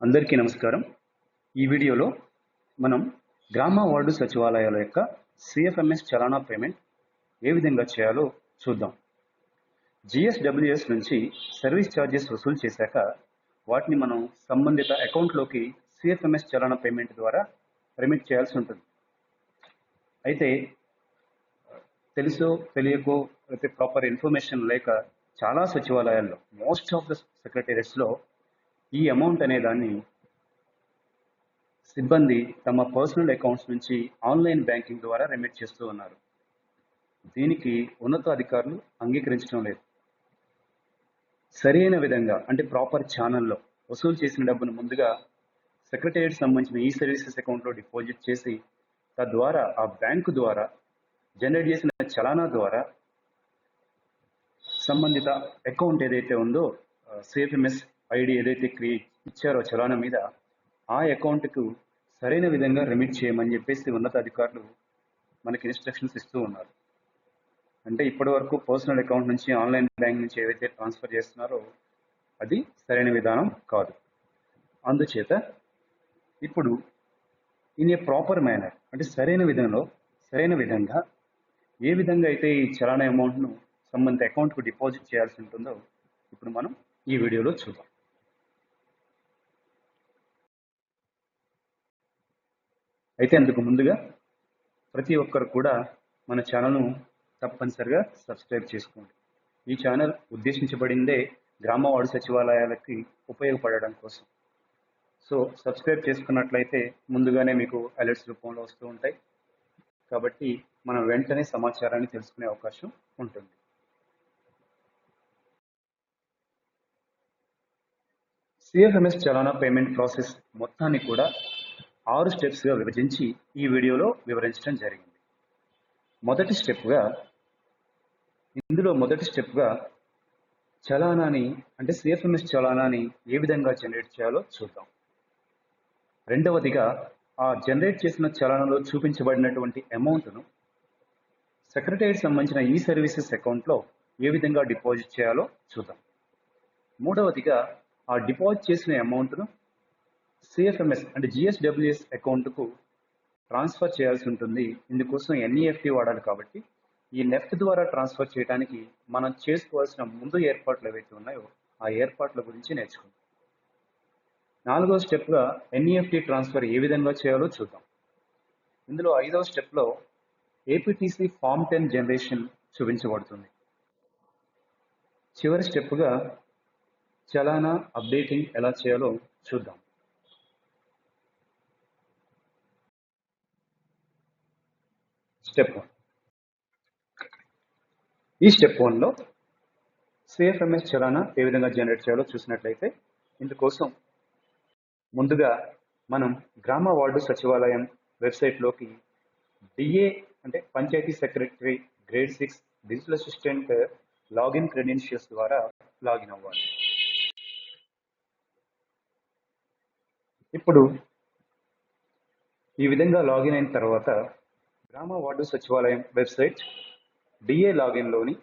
అందరికీ నమస్కారం. ఈ వీడియోలో మనం గ్రామ వార్డు సచివాలయాల యొక్క సిఎఫ్ఎంఎస్ చలానా పేమెంట్ ఏ విధంగా చేయాలో చూద్దాం. జిఎస్డబ్ల్యూఎస్ నుంచి సర్వీస్ ఛార్జెస్ వసూలు చేశాక వాటిని మనం సంబంధిత అకౌంట్లోకి సిఎఫ్ఎంఎస్ చలానా పేమెంట్ ద్వారా రెమిట్ చేయాల్సి ఉంటుంది. అయితే తెలుసో తెలియకో అయితే ప్రాపర్ ఇన్ఫర్మేషన్ లేక చాలా సచివాలయాల్లో మోస్ట్ ఆఫ్ ద సెక్రటేరియట్స్లో ఈ అమౌంట్ అనే దాన్ని సిబ్బంది తమ పర్సనల్ అకౌంట్స్ నుంచి ఆన్లైన్ బ్యాంకింగ్ ద్వారా రెమిట్ చేస్తూ ఉన్నారు. దీనికి ఉన్నతాధికారులు అంగీకరించడం లేదు. సరైన విధంగా అంటే ప్రాపర్ ఛానల్లో వసూలు చేసిన డబ్బును ముందుగా సెక్రటేరియట్ సంబంధించిన ఈ సర్వీసెస్ అకౌంట్లో డిపాజిట్ చేసి తద్వారా ఆ బ్యాంకు ద్వారా జనరేట్ చేసిన చలానా ద్వారా సంబంధిత అకౌంట్ ఏదైతే ఉందో సిఎఫ్ఎంఎస్ ఐడి ఏదైతే ఇచ్చారో చలానా మీద ఆ అకౌంట్కు సరైన విధంగా రెమిట్ చేయమని చెప్పేసి ఉన్నతాధికారులు మనకి ఇన్స్ట్రక్షన్స్ ఇస్తూ ఉన్నారు. అంటే ఇప్పటి వరకు పర్సనల్ అకౌంట్ నుంచి ఆన్లైన్ బ్యాంక్ నుంచి ఏవైతే ట్రాన్స్ఫర్ చేస్తున్నారో అది సరైన విధానం కాదు. అందుచేత ఇప్పుడు ఇన్ ఏ ప్రాపర్ మేనర్ అంటే సరైన విధంగా ఏ విధంగా అయితే ఈ చలానా అమౌంట్ను సంబంధిత అకౌంట్కు డిపాజిట్ చేయాల్సి ఉంటుందో ఇప్పుడు మనం ఈ వీడియోలో చూద్దాం. అయితే అందుకు ముందుగా ప్రతి ఒక్కరు కూడా మన ఛానల్ను తప్పనిసరిగా సబ్స్క్రైబ్ చేసుకోండి. ఈ ఛానల్ ఉద్దేశించబడిందే గ్రామ వార్డు సచివాలయాలకి ఉపయోగపడడం కోసం. సో సబ్స్క్రైబ్ చేసుకున్నట్లయితే ముందుగానే మీకు అలర్ట్స్ రూపంలో వస్తూ ఉంటాయి. కాబట్టి మనం వెంటనే సమాచారాన్ని తెలుసుకునే అవకాశం ఉంటుంది. సిఎఫ్ఎంఎస్ చలానా పేమెంట్ ప్రాసెస్ మొత్తాన్ని కూడా 6 స్టెప్స్గా విభజించి ఈ వీడియోలో వివరించడం జరిగింది. మొదటి స్టెప్గా చలానాని అంటే సిఎఫ్ఎంఎస్ చలానాని ఏ విధంగా జనరేట్ చేయాలో చూద్దాం. రెండవదిగా ఆ జనరేట్ చేసిన చలానాలో చూపించబడినటువంటి అమౌంట్ను సెక్రటేరియట్ సంబంధించిన ఈ సర్వీసెస్ అకౌంట్లో ఏ విధంగా డిపాజిట్ చేయాలో చూద్దాం. మూడవదిగా ఆ డిపాజిట్ చేసిన అమౌంట్ను సిఎఫ్ఎంఎస్ అంటే జిఎస్డబ్ల్యూఎస్ అకౌంట్కు ట్రాన్స్ఫర్ చేయాల్సి ఉంటుంది. ఇందుకోసం ఎన్ఈఎఫ్టీ వాడాలి కాబట్టి ఈ నెఫ్ట్ ద్వారా ట్రాన్స్ఫర్ చేయడానికి మనం చేసుకోవాల్సిన ముందు ఏర్పాట్లు ఏవైతే ఉన్నాయో ఆ ఏర్పాట్ల గురించి నేర్చుకుందాం. నాలుగవ స్టెప్గా ఎన్ఈఎఫ్టీ ట్రాన్స్ఫర్ ఏ విధంగా చేయాలో చూద్దాం. ఇందులో 5వ స్టెప్లో ఏపీటీసీ ఫామ్ 10 జనరేషన్ చూపించబడుతుంది. చివరి స్టెప్గా చలానా అప్డేటింగ్ ఎలా చేయాలో చూద్దాం. స్టెప్ 1. ఈ స్టెప్ 1లో సిఎఫ్ఎంఎస్ చలానా ఏ విధంగా జనరేట్ చేయాలో చూసినట్లయితే ఇందుకోసం ముందుగా మనం గ్రామ వార్డు సచివాలయం వెబ్సైట్లోకి డిఏ అంటే panchayat secretary grade 6 digital assistant login credentials ద్వారా లాగిన్ అవ్వాలి. ఇప్పుడు ఈ విధంగా లాగిన్ అయిన తర్వాత గ్రామ వార్డు సచివాలయం వెబ్సైట్ డిఏ లాగిన్లోని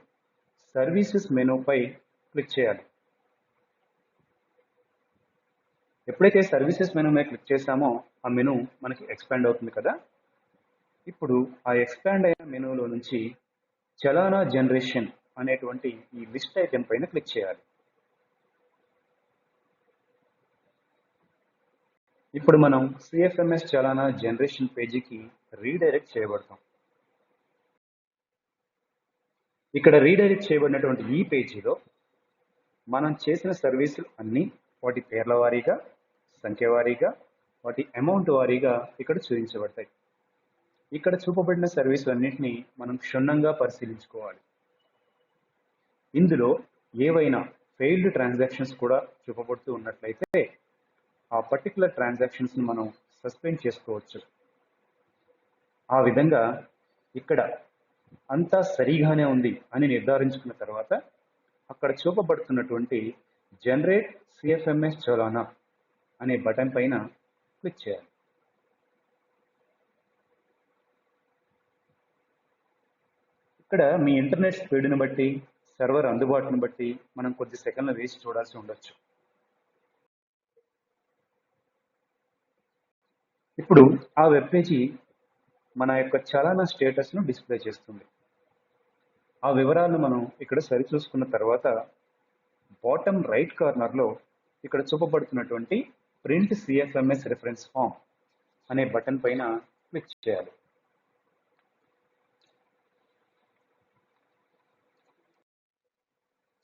సర్వీసెస్ మెనూపై క్లిక్ చేయాలి. ఎప్పుడైతే సర్వీసెస్ మెనూ మీద క్లిక్ చేసామో ఆ మెనూ మనకి ఎక్స్పాండ్ అవుతుంది కదా. ఇప్పుడు ఆ ఎక్స్పాండ్ అయిన మెనూలో నుంచి చలానా జనరేషన్ అనేటువంటి ఈ లిస్ట్ ఐటెం పైన క్లిక్ చేయాలి. ఇప్పుడు మనం సిఎఫ్ఎంఎస్ చలానా జనరేషన్ పేజీకి రీడైరెక్ట్ చేయబడతాం. ఇక్కడ రీడైరెక్ట్ చేయబడినటువంటి ఈ పేజీలో మనం చేసిన సర్వీసులు అన్నీ వాటి పేర్ల వారీగా, సంఖ్య వారీగా, వాటి అమౌంట్ వారీగా ఇక్కడ చూపించబడతాయి. ఇక్కడ చూపబడిన సర్వీసులు అన్నింటినీ మనం క్షుణ్ణంగా పరిశీలించుకోవాలి. ఇందులో ఏవైనా ఫెయిల్డ్ ట్రాన్సాక్షన్స్ కూడా చూపబడుతూ ఉన్నట్లయితే ఆ పర్టికులర్ ట్రాన్సాక్షన్స్ని మనం సస్పెండ్ చేసుకోవచ్చు. ఆ విధంగా ఇక్కడ అంతా సరిగానే ఉంది అని నిర్ధారించుకున్న తర్వాత అక్కడ చూపబడుతున్నటువంటి జనరేట్ సిఎఫ్ఎంఎస్ చలానా అనే బటన్ పైన క్లిక్ చేయాలి. ఇక్కడ మీ ఇంటర్నెట్ స్పీడ్ని బట్టి సర్వర్ అందుబాటును బట్టి మనం కొద్ది సెకండ్లు వేసి చూడాల్సి ఉండొచ్చు. ఇప్పుడు ఆ వెబ్ పేజీ మన యొక్క చలానా స్టేటస్ను డిస్ప్లే చేస్తుంది. ఆ వివరాలను మనం ఇక్కడ సరిచూసుకున్న తర్వాత బాటమ్ రైట్ కార్నర్లో ఇక్కడ చూపబడుతున్నటువంటి ప్రింట్ సిఎఫ్ఎంఎస్ రిఫరెన్స్ ఫామ్ అనే బటన్ పైన క్లిక్ చేయాలి.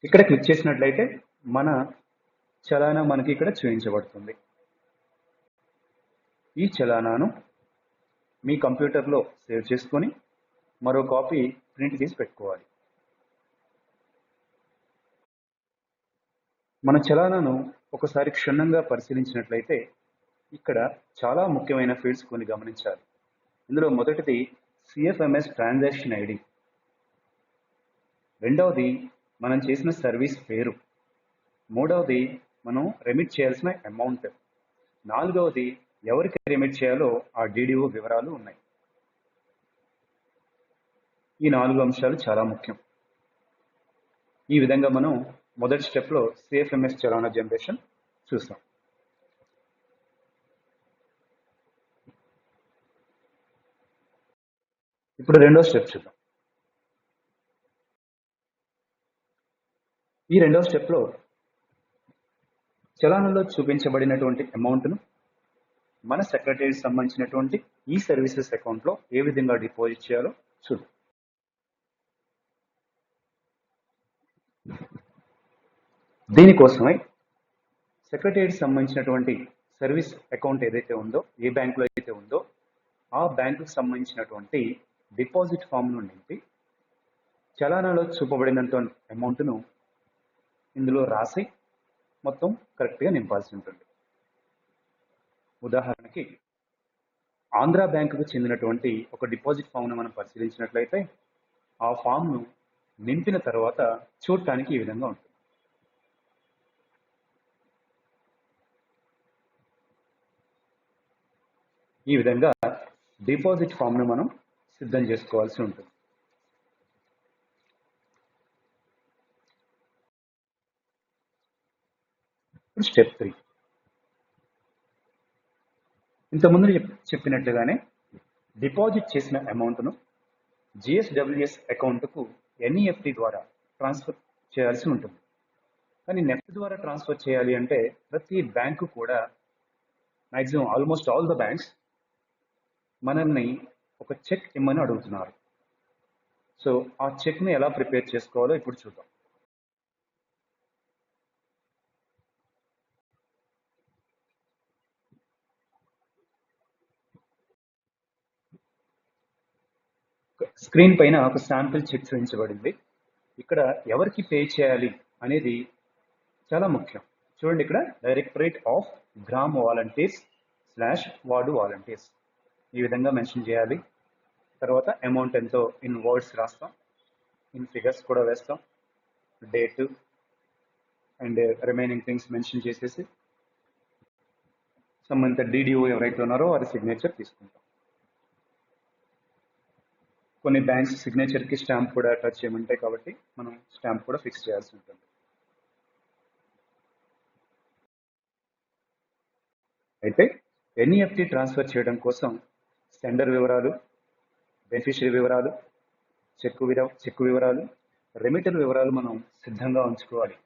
ఇక్కడ క్లిక్ చేసినట్లయితే మన చలానా మనకి ఇక్కడ చూపించబడుతుంది. ఈ చలానాను మీ కంప్యూటర్లో సేవ్ చేసుకొని మరో కాపీ ప్రింట్ తీసి పెట్టుకోవాలి. మన చలానాను ఒకసారి క్షుణ్ణంగా పరిశీలించినట్లయితే ఇక్కడ చాలా ముఖ్యమైన ఫీల్డ్స్ కొన్ని గమనించాలి. ఇందులో మొదటిది సిఎఫ్ఎంఎస్ ట్రాన్సాక్షన్ ఐడి, రెండవది మనం చేసిన సర్వీస్ పేరు, మూడవది మనం రెమిట్ చేయాల్సిన అమౌంట్, నాలుగవది ఎవరికి రెమిట్ చేయాలో ఆ డిడిఓ వివరాలు ఉన్నాయి. ఈ 4 అంశాలు చాలా ముఖ్యం. ఈ విధంగా మనం మొదటి స్టెప్లో సిఎఫ్ఎంఎస్ చలానా జనరేషన్ చూస్తాం. ఇప్పుడు రెండో స్టెప్ చూద్దాం. ఈ రెండో స్టెప్లో చలానాలో చూపించబడినటువంటి అమౌంట్ను మన సెక్రటరీకి సంబంధించినటువంటి ఈ సర్వీసెస్ అకౌంట్లో ఏ విధంగా డిపాజిట్ చేయాలో చూద్దాం. దీనికోసమై సెక్రటరీకి సంబంధించినటువంటి సర్వీస్ అకౌంట్ ఏదైతే ఉందో, ఏ బ్యాంకులో అయితే ఉందో ఆ బ్యాంకుకు సంబంధించినటువంటి డిపాజిట్ ఫామ్ను నింపి చలానాలో చూపబడినంత అమౌంట్ను ఇందులో రాసి మొత్తం కరెక్ట్గా నింపాల్సి ఉంటుంది. ఉదాహరణకి ఆంధ్ర బ్యాంకుకు చెందినటువంటి ఒక డిపాజిట్ ఫామ్ను మనం పరిశీలించినట్లయితే ఆ ఫామ్ను నింపిన తర్వాత చూడటానికి ఈ విధంగా ఉంటుంది. ఈ విధంగా డిపాజిట్ ఫామ్ను మనం సిద్ధం చేసుకోవాల్సి ఉంటుంది. స్టెప్ 3, ఇంతకుముందు చెప్పినట్లుగానే డిపాజిట్ చేసిన అమౌంట్ను జిఎస్డబ్ల్యూఎస్ అకౌంట్కు ఎన్ఈఎఫ్టి ద్వారా ట్రాన్స్ఫర్ చేయాల్సి ఉంటుంది. కానీ నెఫ్ట్ ద్వారా ట్రాన్స్ఫర్ చేయాలి అంటే ప్రతి బ్యాంకు కూడా maximum almost all the banks మనల్ని ఒక చెక్ ఇమ్మని అడుగుతున్నారు. సో ఆ చెక్ని ఎలా ప్రిపేర్ చేసుకోవాలో ఇప్పుడు చూద్దాం. స్క్రీన్ పైన ఒక శాంపిల్ చెక్ చూపించబడింది. ఇక్కడ ఎవరికి పే చేయాలి అనేది చాలా ముఖ్యం. చూడండి, ఇక్కడ directorate of gram volunteers / ward volunteers ఈ విధంగా మెన్షన్ చేయాలి. తర్వాత అమౌంట్ ఎంతో ఇన్ వర్డ్స్ రాస్తాం, ఇన్ ఫిగర్స్ కూడా వేస్తాం, date and remaining things mention చేసేసి సంబంధిత డిడిఓ ఎవరైతే ఉన్నారో వారి సిగ్నేచర్ తీసుకుంటాం. కొన్ని బ్యాంక్స్ సిగ్నేచర్కి స్టాంప్ కూడా అటాచ్ చేయమంటాయి కాబట్టి మనం స్టాంప్ కూడా ఫిక్స్ చేయాల్సి ఉంటుంది. అయితే ఎన్ఈఎఫ్టి ట్రాన్స్ఫర్ చేయడం కోసం సెండర్ వివరాలు, బెనిఫిషియరీ వివరాలు, చెక్కు వివరాలు, రెమిటర్ వివరాలు మనం సిద్ధంగా ఉంచుకోవాలి.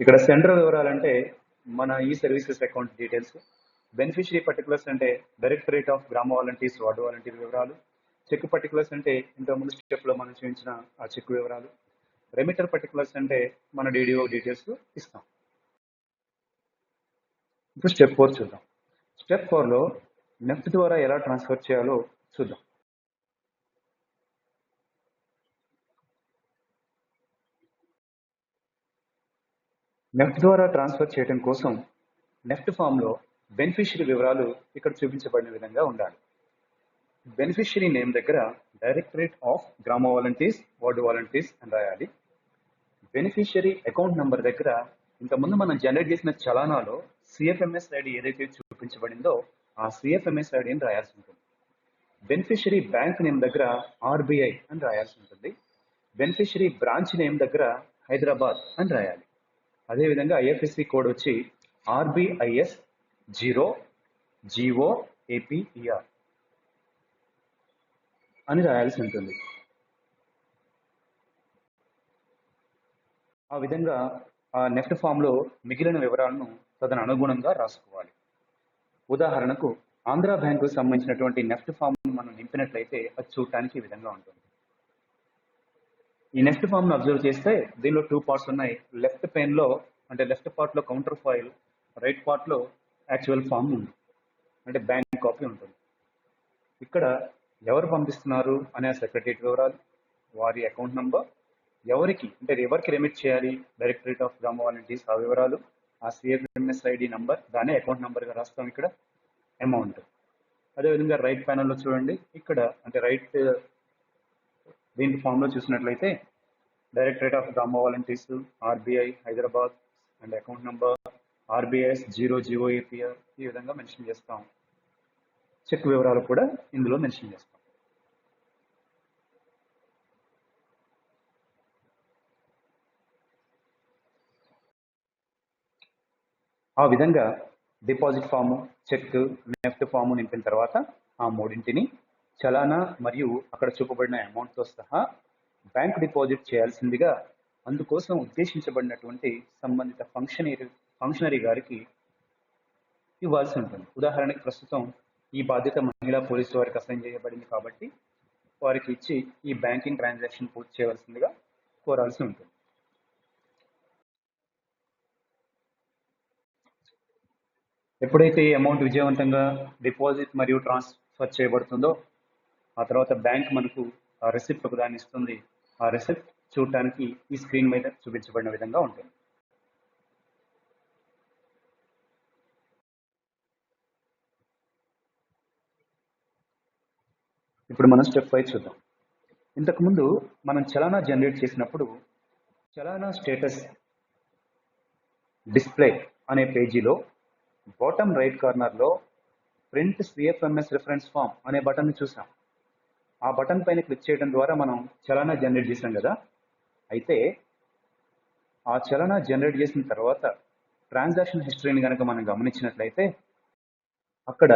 ఇక్కడ సెండర్ వివరాలు అంటే మన ఈ services account details, beneficiary particulars అంటే డైరెక్టరేట్ ఆఫ్ గ్రామ వాలంటీర్స్ వార్డు వాలంటీర్ వివరాలు, చెక్ పర్టికులర్స్ అంటే ఇంతకుముందు స్టెప్లో మనం చూపించిన ఆ చెక్ వివరాలు, రెమిటర్ పర్టికులర్స్ అంటే మన డిడిఓ డీటెయిల్స్ ఇస్తాం. ఇప్పుడు స్టెప్ 4 చూద్దాం. స్టెప్ 4లో నెఫ్ట్ ద్వారా ఎలా ట్రాన్స్ఫర్ చేయాలో చూద్దాం. నెఫ్ట్ ద్వారా ట్రాన్స్ఫర్ చేయడం కోసం నెఫ్ట్ ఫామ్లో బెనిఫిషియరీ వివరాలు ఇక్కడ చూపించబడిన విధంగా ఉండాలి. బెనిఫిషియరీ నేమ్ దగ్గర డైరెక్టరేట్ ఆఫ్ గ్రామ వాలంటీర్స్ వార్డు వాలంటీర్స్ అని రాయాలి. బెనిఫిషియరీ అకౌంట్ నంబర్ దగ్గర ఇంతకుముందు మనం జనరేట్ చేసిన చలానాలో సిఎఫ్ఎంఎస్ ఐడి ఏదైతే చూపించబడిందో ఆ సిఎఫ్ఎంఎస్ ఐడిని రాయాల్సి ఉంటుంది. బెనిఫిషియరీ బ్యాంక్ నేమ్ దగ్గర ఆర్బిఐ అని రాయాల్సి ఉంటుంది. బెనిఫిషియరీ బ్రాంచ్ నేమ్ దగ్గర హైదరాబాద్ అని రాయాలి. అదేవిధంగా ఐఎఫ్ఎస్సి కోడ్ వచ్చి RBIS 0 GOAPER అని రాయాల్సి ఉంటుంది. ఆ విధంగా ఆ నెఫ్ట్ ఫామ్లో మిగిలిన వివరాలను తదనుగుణంగా రాసుకోవాలి. ఉదాహరణకు ఆంధ్ర బ్యాంకు సంబంధించినటువంటి నెఫ్ట్ ఫామ్ మనం నింపినట్లయితే అది చూడటానికి ఈ విధంగా ఉంటుంది. ఈ నెఫ్ట్ ఫామ్ ను అబ్జర్వ్ చేస్తే దీనిలో 2 పార్ట్స్ ఉన్నాయి. లెఫ్ట్ పెయిన్ లో అంటే లెఫ్ట్ పార్ట్ లో కౌంటర్ ఫాయిల్, రైట్ పార్ట్ లో యాక్చువల్ ఫామ్ ఉంది, అంటే బ్యాంక్ కాపీ ఉంటుంది. ఇక్కడ ఎవరు పంపిస్తున్నారు అనే సెక్రటరీ వివరాలు, వారి అకౌంట్ నంబర్, ఎవరికి రెమిట్ చేయాలి, డైరెక్టరేట్ ఆఫ్ గ్రామ వాలంటీర్స్ ఆ వివరాలు, ఆ సిఎఫ్ఎంఎస్ ఐడి నంబర్, దాన్ని అకౌంట్ నంబర్ గా రాస్తాం. ఇక్కడ అమౌంట్. అదేవిధంగా రైట్ ప్యానల్ లో చూడండి, ఇక్కడ అంటే రైట్ దీనికి ఫామ్ లో చూసినట్లయితే డైరెక్టరేట్ ఆఫ్ గ్రామ volunteers, RBI Hyderabad and account number RBIS 0 GOAPER ఈ విధంగా మెన్షన్ చేస్తాం. చెక్ వివరాలు కూడా ఇందులో మెన్షన్ చేస్తాం. ఆ విధంగా deposit form, cheque, NEFT form నింపిన తర్వాత ఆ మూడింటిని చలానా మరియు అక్కడ చూపబడిన అమౌంట్తో సహా బ్యాంక్ డిపాజిట్ చేయాల్సిందిగా అందుకోసం ఉద్దేశించబడినటువంటి సంబంధిత ఫంక్షనరీ గారికి ఇవ్వాల్సి ఉంటుంది. ఉదాహరణకి ప్రస్తుతం ఈ బాధ్యత మహిళా పోలీసు వారికి అసైన్ చేయబడింది కాబట్టి వారికి ఇచ్చి ఈ బ్యాంకింగ్ ట్రాన్సాక్షన్ పూర్తి చేయవలసిందిగా కోరాల్సి ఉంటుంది. ఎప్పుడైతే ఈ అమౌంట్ విజయవంతంగా డిపాజిట్ మరియు ట్రాన్స్ఫర్ చేయబడుతుందో ఆ తర్వాత బ్యాంక్ మనకు ఆ రెసిప్ట్ ఒకదాన్ని ఇస్తుంది. ఆ రెసిప్ట్ చూడటానికి ఈ స్క్రీన్ మీద చూపించబడిన విధంగా ఉంటుంది. ఇప్పుడు మనం స్టెప్ 5 చూద్దాం. ఇంతకుముందు మనం చలానా జనరేట్ చేసినప్పుడు చలానా స్టేటస్ డిస్ప్లే అనే పేజీలో బాటమ్ రైట్ కార్నర్లో ప్రింట్ సిఎఫ్ఎంఎస్ రిఫరెన్స్ ఫామ్ అనే బటన్ చూసాం. ఆ బటన్ పైన క్లిక్ చేయడం ద్వారా మనం చలానా జనరేట్ చేసాం కదా. అయితే ఆ చలానా జనరేట్ చేసిన తర్వాత ట్రాన్సాక్షన్ హిస్టరీని కనుక మనం గమనించినట్లయితే అక్కడ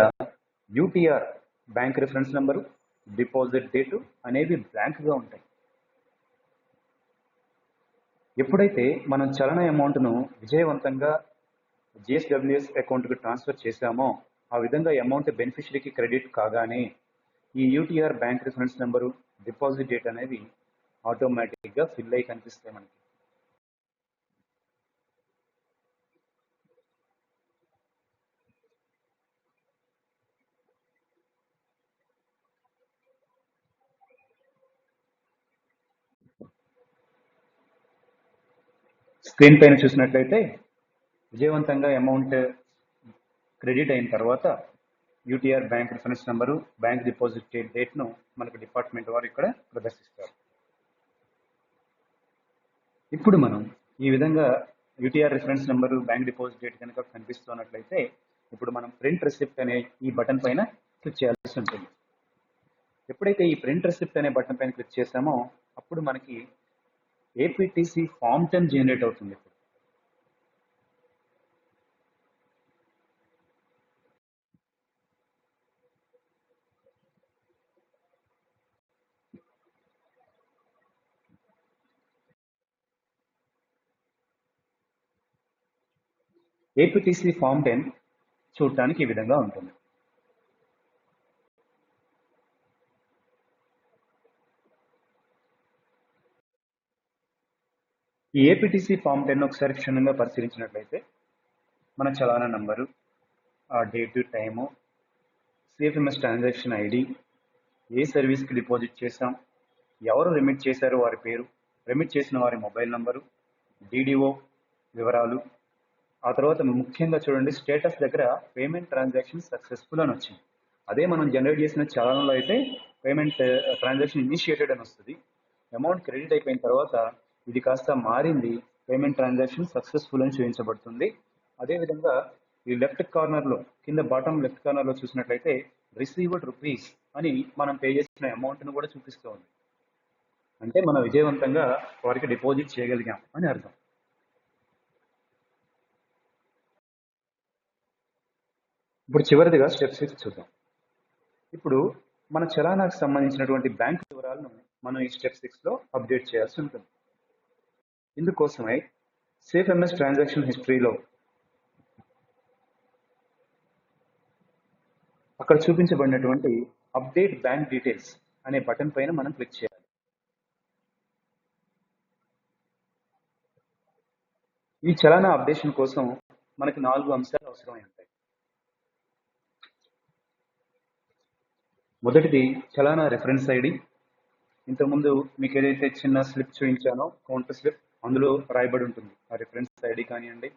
UTR bank reference number, deposit date అనేవి బ్లాంక్గా ఉంటాయి. ఎప్పుడైతే మనం చలన అమౌంట్ను విజయవంతంగా GSWS అకౌంట్కి ట్రాన్స్ఫర్ చేశామో ఆ విధంగా అమౌంట్ బెనిఫిషరీకి క్రెడిట్ కాగానే ఈ UTR bank reference number, deposit date అనేవి ఆటోమేటిక్గా ఫిల్ అయ్యి కనిపిస్తాయి మనకి. స్క్రీన్ పైన చూసినట్లయితే విజయవంతంగా అమౌంట్ క్రెడిట్ అయిన తర్వాత UTR bank reference number, bank deposit డేట్ను మనకు డిపార్ట్మెంట్ వారు ఇక్కడ ప్రదర్శిస్తారు. ఇప్పుడు మనం ఈ విధంగా UTR reference number, bank deposit date కనుక కనిపిస్తున్నట్లయితే ఇప్పుడు మనం ప్రింట్ రిసిప్ట్ అనే ఈ బటన్ పైన క్లిక్ చేయాల్సి ఉంటుంది. ఎప్పుడైతే ఈ ప్రింట్ రిసిప్ట్ అనే బటన్ పైన క్లిక్ చేసామో అప్పుడు మనకి APTC ఫామ్ 10 జనరేట్ అవుతుంది. APTC ఫామ్ 10 చూడటానికి ఈ విధంగా ఉంటుంది. ఈ APTC ఫామ్ 10 ఒకసారి క్షుణ్ణంగా పరిశీలించినట్లయితే మన చలానా నంబరు, ఆ date, time, CFMS transaction ID, ఏ సర్వీస్కి డిపాజిట్ చేశాం, ఎవరు రెమిట్ చేశారు వారి పేరు, రెమిట్ చేసిన వారి మొబైల్ నంబరు, DDO వివరాలు, ఆ తర్వాత ముఖ్యంగా చూడండి స్టేటస్ దగ్గర పేమెంట్ ట్రాన్సాక్షన్ సక్సెస్ఫుల్ అని వచ్చింది. అదే మనం జనరేట్ చేసిన చలానంలో అయితే పేమెంట్ ట్రాన్సాక్షన్ ఇనిషియేటెడ్ అని వస్తుంది. అమౌంట్ క్రెడిట్ అయిపోయిన తర్వాత ఇది కాస్త మారింది, పేమెంట్ ట్రాన్సాక్షన్ సక్సెస్ఫుల్ అని చూపించబడుతుంది. అదేవిధంగా ఈ లెఫ్ట్ కార్నర్లో కింద బాటమ్ లెఫ్ట్ కార్నర్లో చూసినట్లయితే రిసీవ్డ్ రూపీస్ అని మనం పే చేసిన అమౌంట్ను కూడా చూపిస్తూ ఉంది. అంటే మనం విజయవంతంగా వారికి డిపాజిట్ చేయగలిగాం అని అర్థం. ఇప్పుడు చివరిదిగా స్టెప్ 6 చూద్దాం. ఇప్పుడు మన చలానాకు సంబంధించినటువంటి బ్యాంక్ వివరాలను మనం ఈ స్టెప్ 6లో అప్డేట్ చేయాల్సి ఉంటుంది. ఇందుకోసమై సేఫ్ ఎంఎస్ ట్రాన్సాక్షన్ హిస్టరీలో అక్కడ చూపించబడినటువంటి అప్డేట్ బ్యాంక్ డీటెయిల్స్ అనే బటన్ పైన మనం క్లిక్ చేయాలి. ఈ చలానా అప్డేషన్ కోసం మనకి 4 అంశాలు అవసరమై ఉంటాయి. మొదటిది చలానా రిఫరెన్స్ ఐడి. ఇంతకుముందు మీకు ఏదైతే చిన్న స్లిప్ చూపించానో కౌంటర్ స్లిప్, అందులో రాయబడి ఉంటుంది ఆ రిఫరెన్స్ ఐడి కానివ్వండి.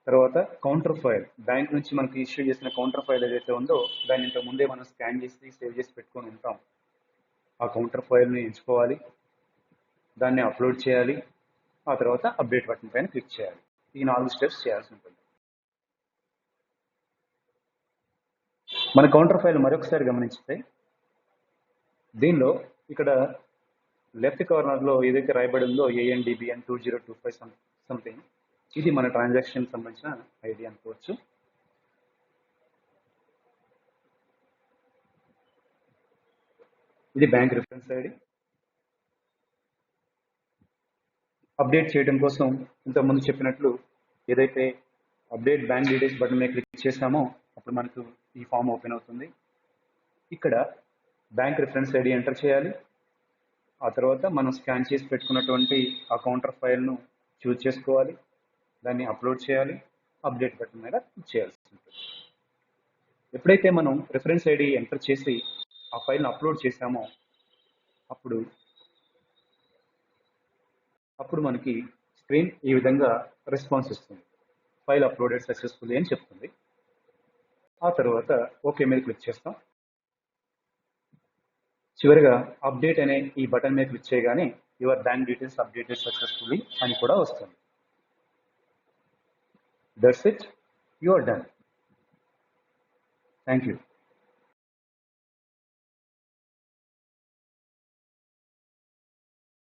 తర్వాత కౌంటర్ ఫైల్, బ్యాంక్ నుంచి మనకి ఇష్యూ చేసిన కౌంటర్ ఫైల్ ఏదైతే ఉందో దాన్ని ఇంతకు ముందే మనం స్కాన్ చేసి సేవ్ చేసి పెట్టుకొని ఉంటాం. ఆ కౌంటర్ ఫైల్ని ఎంచుకోవాలి, దాన్ని అప్లోడ్ చేయాలి, ఆ తర్వాత అప్డేట్ బటన్ పైన క్లిక్ చేయాలి. ఈ 4 స్టెప్స్ చేయాల్సి ఉంటుంది. మన కౌంటర్ ఫైల్ మరొకసారి గమనించితే దీనిలో ఇక్కడ లెఫ్ట్ కార్నర్లో ఏదైతే రాయబడి ఉందో ANDBN 2025 సంథింగ్, ఇది మన ట్రాన్సాక్షన్ సంబంధించిన ఐడి అనుకోవచ్చు. ఇది బ్యాంక్ రిఫరెన్స్ ఐడి. అప్డేట్ చేయడం కోసం ఇంతకుముందు చెప్పినట్లు ఏదైతే అప్డేట్ బ్యాంక్ డీటెయిల్స్ బటన్ మీద క్లిక్ చేసామో అప్పుడు మనకు ఈ ఫామ్ ఓపెన్ అవుతుంది. ఇక్కడ బ్యాంక్ రిఫరెన్స్ ఐడి ఎంటర్ చేయాలి. ఆ తర్వాత మనం స్కాన్ చేసి పెట్టుకున్నటువంటి ఆ కౌంటర్ ఫైల్ను చూజ్ చేసుకోవాలి, దాన్ని అప్లోడ్ చేయాలి, అప్డేట్ బటన్ మీద క్లిక్ చేయాల్సి ఉంటుంది. ఎప్పుడైతే మనం రిఫరెన్స్ ఐడి ఎంటర్ చేసి ఆ ఫైల్ను అప్లోడ్ చేసామో అప్పుడు మనకి స్క్రీన్ ఈ విధంగా రెస్పాన్స్ ఇస్తుంది. ఫైల్ అప్లోడెడ్ సక్సెస్ఫుల్లీ అని చెప్తుంది. ఆ తర్వాత ఓకే మీద క్లిక్ చేస్తాం. చివరిగా అప్డేట్ అనే ఈ బటన్ మీద క్లిక్ చేయగానే your bank details updated successfully అని కూడా వస్తుంది. That's it, you are done. Thank you.